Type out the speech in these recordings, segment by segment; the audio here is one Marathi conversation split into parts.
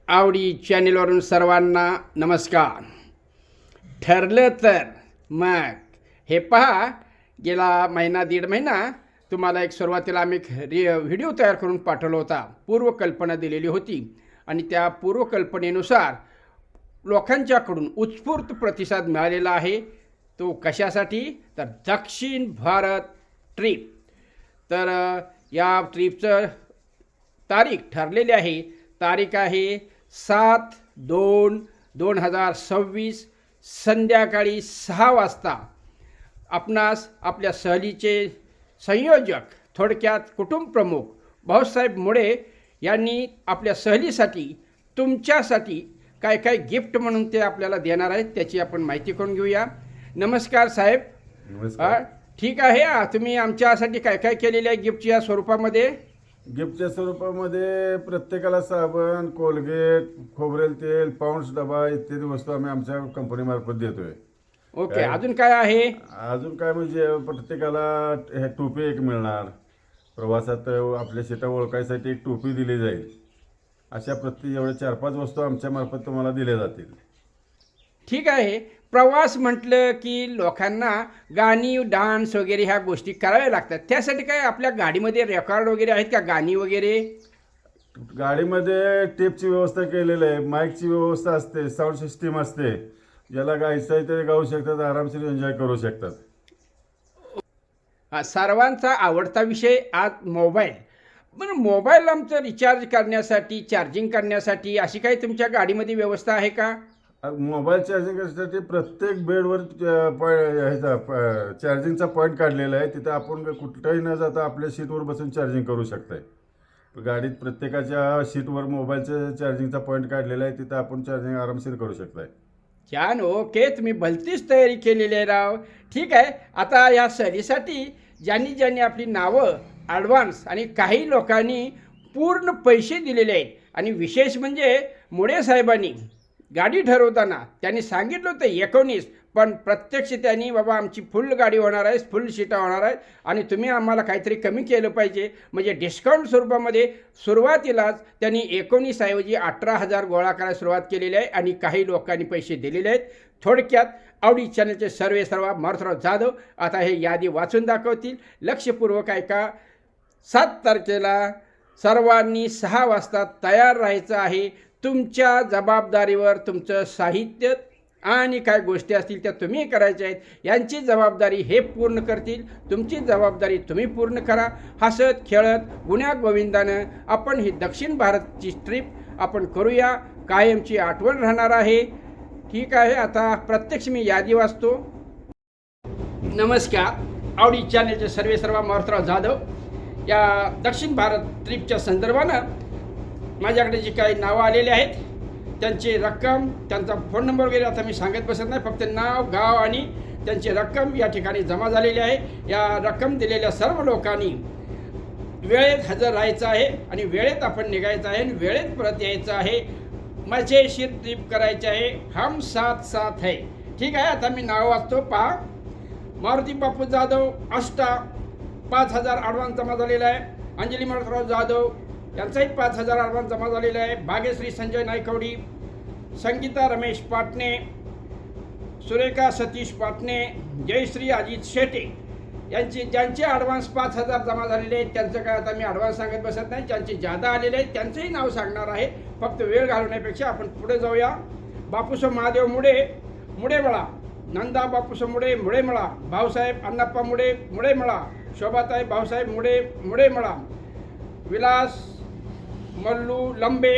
आवडी चॅनेलवरून सर्वांना नमस्कार. ठरलं तर मग हे पहा, गेला महिना दीड महिना तुम्हाला एक सुरुवातीला आम्ही व्हिडिओ तयार करून पाठवला होता. पूर्वकल्पना दिलेली होती आणि त्या पूर्वकल्पनेनुसार लोकांच्याकडून उत्स्फूर्त प्रतिसाद मिळालेला आहे. तो कशासाठी तर दक्षिण भारत ट्रिप. तर या ट्रिपचं तारीख ठरलेली आहे. तारीख आहे 7/2/2026 संध्याकाळी 6 वाजता. आपणास आपल्या सहलीचे संयोजक, थोडक्यात कुटुंब प्रमुख भाऊसाहेब मुळे यांनी आपल्या सहलीसाठी तुमच्यासाठी काय काय गिफ्ट म्हणून ते आपल्याला देणार आहेत त्याची आपण माहिती करून घेऊया. नमस्कार साहेब. नमस्कार. ठीक आहे. तुम्ही आमच्यासाठी काय काय केलेलं आहे गिफ्टच्या स्वरूपामध्ये? गिफ्टच्या स्वरूपामध्ये प्रत्येकाला साबण, कोलगेट, खोबरेल तेल, पाऊंड्स डबा इत्यादी वस्तू आम्ही आमच्या कंपनीमार्फत देतोय. ओके. अजून काय आहे? अजून काय म्हणजे प्रत्येकाला हे टोपी एक मिळणार. प्रवासात आपल्या सीटा ओळखायसाठी एक टोपी दिली जाईल. अशा एवढ्या 4-5 वस्तू आमच्या मार्फत तुम्हाला दिल्या जातील. ठीक आहे. प्रवास म्हटलं की लोकांना गाणी, डान्स वगैरे ह्या गोष्टी कराव्या लागतात. त्यासाठी काय आपल्या गाडीमध्ये रेकॉर्ड वगैरे आहेत का, गाणी वगैरे? गाडीमध्ये टेपची व्यवस्था केलेली आहे, माईकची व्यवस्था असते, साऊंड सिस्टीम असते. ज्याला गायचं आहे ते गाऊ शकतात, आरामशीर एन्जॉय करू शकतात. सर्वांचा आवडता विषय आज मोबाईल. पण मोबाईल आमचं रिचार्ज करण्यासाठी, चार्जिंग करण्यासाठी अशी काही तुमच्या गाडीमध्ये व्यवस्था आहे का? मोबाईल चार्जिंग करण्यासाठी प्रत्येक बेडवर चार्जिंगचा पॉईंट काढलेला आहे. तिथं आपण कुठंही न जाता आपल्या सीटवर बसून चार्जिंग करू शकताय. गाडीत प्रत्येकाच्या सीटवर मोबाईलचं चार्जिंगचा पॉईंट काढलेला आहे. तिथं आपण चार्जिंग आरामशीर करू शकताय. छान. ओके. तुम्ही भलतीच तयारी केलेली आहे राव. ठीक आहे. आता या सहलीसाठी ज्यांनी आपली नावं ॲडव्हान्स आणि काही लोकांनी पूर्ण पैसे दिलेले आहेत. आणि विशेष म्हणजे मुळे साहेबांनी गाडी ठरवताना त्यांनी सांगितलं होतं 19, पण प्रत्यक्ष त्यांनी बाबा आमची फुल गाडी होणार आहे, फुल सीटा होणार आहेत आणि तुम्ही आम्हाला काहीतरी कमी केलं पाहिजे म्हणजे डिस्काउंट स्वरूपामध्ये सुरुवातीलाच त्यांनी 19 ऐवजी 18,000 गोळा करायला सुरुवात केलेली आहे आणि काही लोकांनी पैसे दिलेले आहेत. थोडक्यात आवडी चॅनलचे सर्व मारुतराव जाधव आता हे यादी वाचून दाखवतील. लक्षपूर्वक ऐका. 7 तारखेला सर्वांनी 6 वाजता तयार राहायचं आहे. तुमच्या जबाबदारीवर तुमचं साहित्य आणि काय गोष्टी असतील त्या तुम्ही करायच्या आहेत. यांची जबाबदारी हे पूर्ण करतील. तुमची जबाबदारी तुम्ही पूर्ण करा. हसत खेळत गुण्या गोविंदानं आपण ही दक्षिण भारतची ट्रिप आपण करूया. कायमची आठवण राहणार आहे. ठीक आहे. आता प्रत्यक्ष मी यादी वाचतो. नमस्कार. आवडी चॅनलचे सर्व मारुतराव जाधव. या दक्षिण भारत ट्रिपच्या संदर्भानं माझ्याकडे जी काही नावं आलेली आहेत त्यांची रक्कम, त्यांचा फोन नंबर वगैरे आता मी सांगत बसत नाही. फक्त नाव, गाव आणि त्यांची रक्कम या ठिकाणी जमा झालेली आहे. या रक्कम दिलेल्या सर्व लोकांनी वेळेत हजर राहायचं आहे आणि वेळेत आपण निघायचं आहे आणि वेळेत परत यायचं आहे. मजेशीर ट्रिप करायची आहे. हम साथ साथ है. ठीक आहे. आता मी नाव वाचतो. पहा. मारुती बापू जाधव अष्टा 5,000 ॲडव्हान्स जमा झालेला आहे. अंजली मारुतराव जाधव यांचाही 5,000 ॲडव्हान्स जमा झालेला आहे. भाग्यश्री संजय नायकवडी, संगीता रमेश पाटणे, सुरेखा सतीश पाटणे, जयश्री अजित शेटे ज्यांचे ॲडव्हान्स 5,000 जमा झालेले आहेत. त्यांचं काय आता मी ॲडव्हान्स सांगत बसत नाही. ज्यांचे जादा आलेले आहेत त्यांचंही नाव सांगणार आहे. फक्त वेळ घालवण्यापेक्षा आपण पुढे जाऊया. बापूसो महादेव मुडेमळा, नंदा बापूसो मुडेमळा, भाऊसाहेब अण्णाप्पा मुडेमळा, शोभाताई भाऊसाहेब मुडेमळा, विलास मल्लू लंबे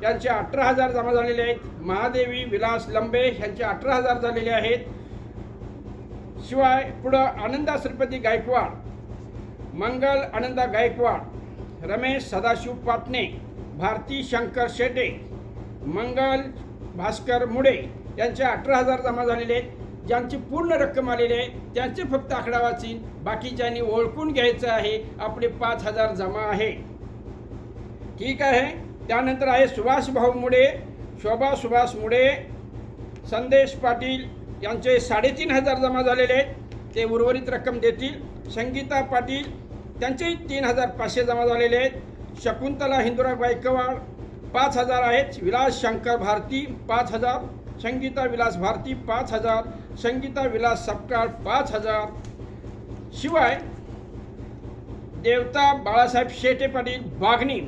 यांचे 18,000 जमा झालेले आहेत. महादेवी विलास लंबे यांचे 18,000 झालेले आहेत. शिवाय पुढं आनंदा श्रीपती गायकवाड, मंगल आनंदा गायकवाड, रमेश सदाशिव पाटणे, भारती शंकर शेटे, मंगल भास्कर मुडे यांचे 18,000 जमा झालेले आहेत. ज्यांची पूर्ण रक्कम आलेली आहे त्यांचे फक्त आकडा वाचीन. बाकीच्यांनी ओळखून घ्यायचं आहे. आपले 5,000 जमा आहे. ठीक आहे. त्यानंतर आहे सुभाष भाऊ मुडे, शोभा सुभाष मुडे, संदेश पाटील यांचे 3,500 जमा झालेले आहेत. ते उर्वरित रक्कम देतील. संगीता पाटील त्यांचेही 3,500 जमा झालेले आहेत. शकुंतला हिंदुराव गायकवाड, 5,000 आहेत. विलास शंकर भारती 5,000, संगीता विलास भारती 5,000, संगीता विलास सपकाळ 5,000. शिवाय देवता बाळासाहेब शेटे पाटील बागणी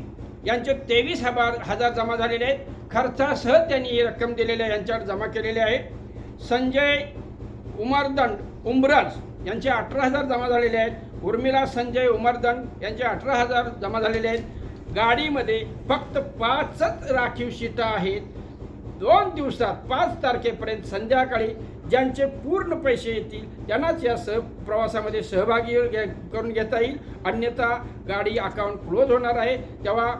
यांचे 23,000 जमा झालेले आहेत. खर्चासह त्यांनी ही रक्कम दिलेली आहे, यांच्यावर जमा केलेले आहे. संजय उमरज यांचे 18,000 जमा झालेले आहेत. उर्मिला संजय उमरदंड यांचे 18,000 जमा झालेले आहेत. गाडीमध्ये फक्त 5च राखीव सीटा आहेत. 2 दिवसात 5 तारखेपर्यंत संध्याकाळी ज्यांचे पूर्ण पैसे येतील त्यांनाच या प्रवासामध्ये सहभागी करून घेता येईल. अन्यथा गाडी अकाउंट क्लोज होणार आहे, तेव्हा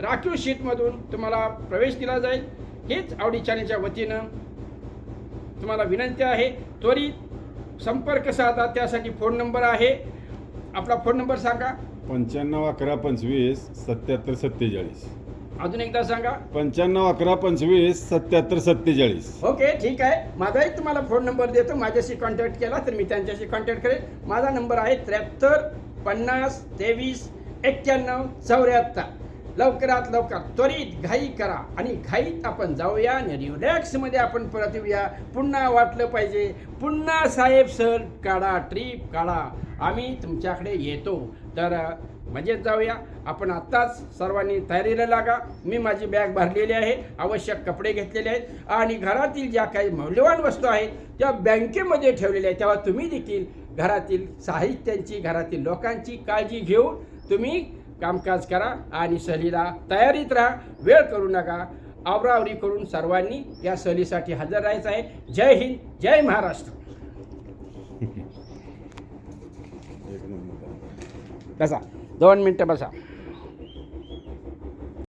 राखीव सीटमधून तुम्हाला प्रवेश दिला जाईल. हेच आवडी चॅनलच्या वतीनं तुम्हाला विनंती आहे. त्वरित संपर्क साधा. त्यासाठी फोन नंबर आहे. आपला फोन नंबर सांगा. 95 11 25 77 47. अजून एकदा सांगा. 95 11 25 77 47. ओके, ठीक आहे. माझाही तुम्हाला फोन नंबर देतो. माझ्याशी कॉन्टॅक्ट केला तर मी त्यांच्याशी कॉन्टॅक्ट करेन. माझा नंबर आहे 73 50 23 91 74. लवकरात लवकर त्वरित घाई करा आणि घाईत आपण जाऊया आणि रिलॅक्समध्ये आपण परत येऊया. पुन्हा वाटलं पाहिजे, पुन्हा साहेब सर काढा, ट्रीप काढा, आम्ही तुमच्याकडे येतो. तर मजेत जाऊया. आपण आत्ताच सर्वांनी तयारीला लागा. मी माझी बॅग भरलेली आहे, आवश्यक कपडे घेतलेले आहेत आणि घरातील ज्या काही मौल्यवान वस्तू आहेत त्या बँकेमध्ये ठेवलेल्या आहेत. तेव्हा तुम्ही देखील घरातील साहित्यांची, घरातील लोकांची काळजी घेऊन तुम्ही कामकाज करा आणि सहलीला तयारीत राहा. वेळ करू नका. आवराआवरी करून सर्वांनी या सहलीसाठी हजर राहायचं आहे. जय हिंद, जय महाराष्ट्र. बसा 2 मिनटं बसा.